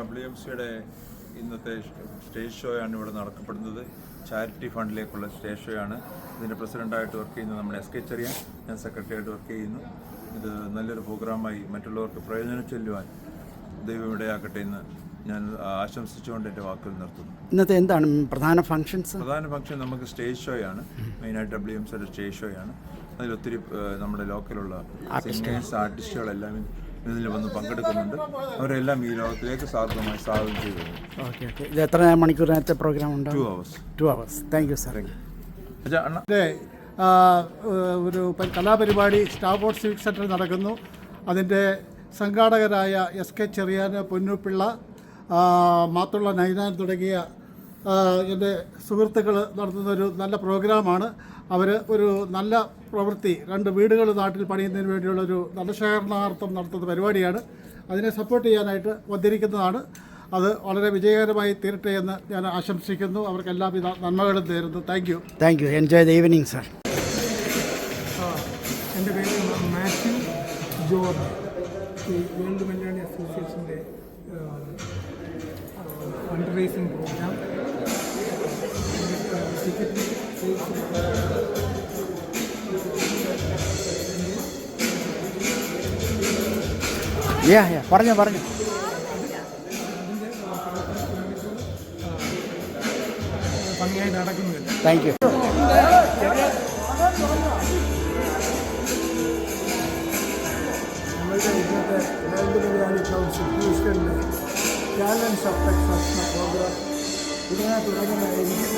WMCയുടെ ഇന്നത്തെ സ്റ്റേജ് ഷോയാണ് ഇവിടെ നടക്കപ്പെടുന്നത്. Charity ഫണ്ടിലേക്കുള്ള stage ഷോയാണ്. ഇതിൻ്റെ പ്രസിഡൻ്റായിട്ട് വർക്ക് ചെയ്യുന്നത് നമ്മുടെ SK ചെറിയാൻ, ഞാൻ സെക്രട്ടറിയായിട്ട് വർക്ക് ചെയ്യുന്നു. ഇത് നല്ലൊരു പ്രോഗ്രാമായി മറ്റുള്ളവർക്ക് പ്രയോജനം ചെല്ലുവാൻ ദൈവം ഇടയാക്കട്ടെ എന്ന് ഞാൻ ആശംസിച്ചുകൊണ്ട് എൻ്റെ വാക്കുകൾ നിർത്തുന്നു. ഇന്നത്തെ എന്താണ് പ്രധാന ഫംഗ്ഷൻസ്? പ്രധാന ഫംഗ്ഷൻ നമുക്ക് സ്റ്റേജ് ഷോയാണ്. മെയിനായിട്ട് WMCയുടെ സ്റ്റേജ് ഷോയാണ്. അതിലൊത്തിരി നമ്മുടെ ലോക്കലുള്ള സിംഗേഴ്സ്, ആർട്ടിസ്റ്റുകളെല്ലാം ഇതിൽ വന്ന് പങ്കെടുക്കുന്നുണ്ട്. അവരെല്ലാം ഈ ലോകത്തിലേക്ക് സാധ്യമായി സ്വാഗതം ചെയ്തു. Okay okay. ഇത് എത്ര മണിക്കൂർ നേരത്തെ പ്രോഗ്രാം ഉണ്ട്? 2 hours. Thank you sir. ഒരു കലാപരിപാടി സ്റ്റാർബോർഡ് സിവിക് സെൻറ്ററിൽ നടക്കുന്നു. അതിൻ്റെ സംഘാടകരായ SK ചെറിയാൻ, പൊന്നുപിള്ള, മാത്തുള്ള നൈനാൻ തുടങ്ങിയ എൻ്റെ സുഹൃത്തുക്കൾ നടത്തുന്നൊരു നല്ല പ്രോഗ്രാമാണ്. അവർ ഒരു നല്ല പ്രവൃത്തി, 2 വീടുകൾ നാട്ടിൽ പണിയുന്നതിന് വേണ്ടിയുള്ളൊരു ധനശേഖരണാർത്ഥം നടത്തുന്ന പരിപാടിയാണ്. അതിനെ സപ്പോർട്ട് ചെയ്യാനായിട്ട് വന്നിരിക്കുന്നതാണ്. അത് വളരെ വിജയകരമായി തീരട്ടെ എന്ന് ഞാൻ ആശംസിക്കുന്നു. അവർക്ക് എല്ലാവിധ നന്മകളും നേരുന്നു. Thank you. Enjoy the evening sir. എൻ്റെ പേര് മാത്യു ജോർജ്. ഈ വേൾഡ് മലയാളി അസോസിയേഷൻ്റെ ഫണ്ട് റേസിംഗ് പ്രോഗ്രാം പറഞ്ഞു ഭംഗിയായി നടക്കുന്നുണ്ട്. Thank you. നമ്മളുടെ ഇന്നത്തെ വേൾഡ് മലയാളി കൗൺസിൽ ഹ്യൂസ്റ്റണിലെ ടാലൻസ് ഓഫ് ടെക്സാസ് എന്ന പ്രോഗ്രാം ഇതിനെ തുടങ്ങുന്നതായിരിക്കും.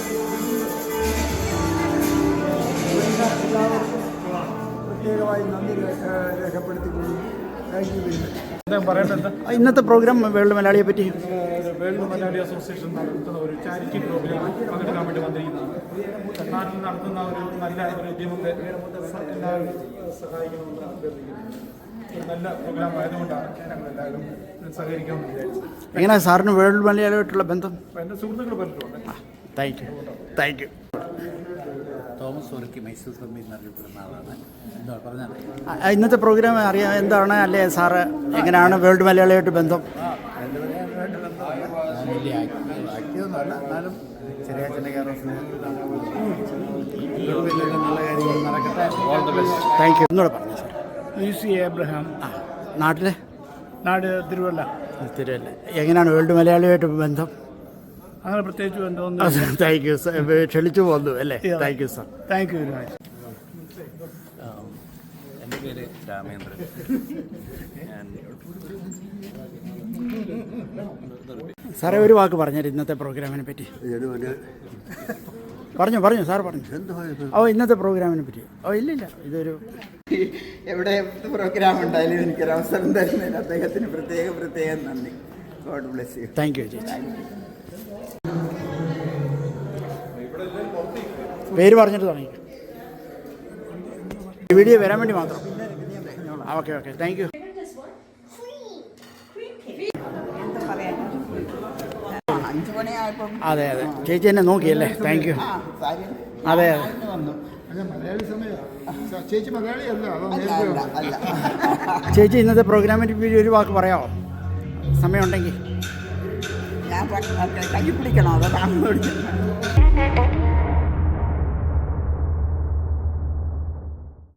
എല്ലാവർക്കും പ്രത്യേകമായി നന്ദി രേഖപ്പെടുത്തിക്കൊള്ളുന്നു. Thank you very much. ഇന്നത്തെ പ്രോഗ്രാം വേൾഡ് മലയാളിയെ പറ്റി വേൾഡ് മലയാളി അസോസിയേഷൻ നടത്തുന്ന ഒരു ചാരിറ്റി പ്രോഗ്രാം പങ്കെടുക്കാൻ വേണ്ടി വന്നിരിക്കുന്നത്. നാട്ടിൽ നടത്തുന്ന ഒരു നല്ല ഒരു ഉദ്യമത്തെ എല്ലാവരും സഹായിക്കണമെന്ന് അഭ്യർത്ഥിക്കുന്നു. ഒരു നല്ല പ്രോഗ്രാം ആയതുകൊണ്ടാണ് ഞങ്ങളെല്ലാവരും സഹകരിക്കാമെന്ന് വിചാരിച്ചത്. എങ്ങനെയാണ് സാറിന് വേൾഡ് മലയാളിയായിട്ടുള്ള ബന്ധം? എൻ്റെ സുഹൃത്തുക്കൾ പറഞ്ഞിട്ടുണ്ട്. Thank you. Thomas Varkey Mysore Thampi എന്നറിയപ്പെടുന്ന ആളാണ്. എന്താ പറഞ്ഞാൽ ഇന്നത്തെ പ്രോഗ്രാം അറിയാം എന്താണ്, അല്ലേ സാറ് എങ്ങനെയാണ് വേൾഡ് മലയാളിയായിട്ട് ബന്ധം? വേൾഡ് മലയാളിയായിട്ട് ബന്ധമല്ല, ഞാൻ വലിയ ആക്റ്റീവൊന്നുമല്ല, എന്നാലും ചെറിയ ചെറിയ കേരളത്തിന് നല്ല കാര്യങ്ങൾ നടക്കട്ടെ. All the best. Thank you. ഒന്നുകൂടെ പറഞ്ഞു സാർ. UC Abraham. നാട്ടിലെ നാട് തിരുവല്ല. എങ്ങനെയാണ് വേൾഡ് മലയാളിയായിട്ട് ബന്ധം? അങ്ങനെ പ്രത്യേകിച്ച് ബന്ധമൊന്നും. Thank you sir. ക്ഷണിച്ചു പോന്നു അല്ലേ? Thank you sir. Thank you very much. എൻ്റെ പേര് രാമേന്ദ്രൻ. സാറേ ഒരു വാക്ക് പറഞ്ഞാൽ ഇന്നത്തെ പ്രോഗ്രാമിനെ പറ്റി. പറഞ്ഞു സാർ പറഞ്ഞു. ഇന്നത്തെ പ്രോഗ്രാമിനെ പറ്റി. ഇല്ല ഇതൊരു എവിടെ പ്രോഗ്രാം ഉണ്ടായാലും എനിക്കൊരവസരം തരുന്നതിന് അദ്ദേഹത്തിന് പ്രത്യേകം നന്ദി. God bless you. Thank you ചേച്ചി. പേര് പറഞ്ഞിട്ട് തുടങ്ങി. വീഡിയോ വരാൻ വേണ്ടി മാത്രം. Okay thank you. അതെ ചേച്ചി എന്നെ നോക്കിയല്ലേ? Thank you. അതെ ചേച്ചി ഇന്നത്തെ പ്രോഗ്രാമിനെ പറ്റി ഒരു വാക്ക് പറയാമോ, സമയമുണ്ടെങ്കിൽ? ഞാൻ കൈ പിടിക്കണോ? അതോ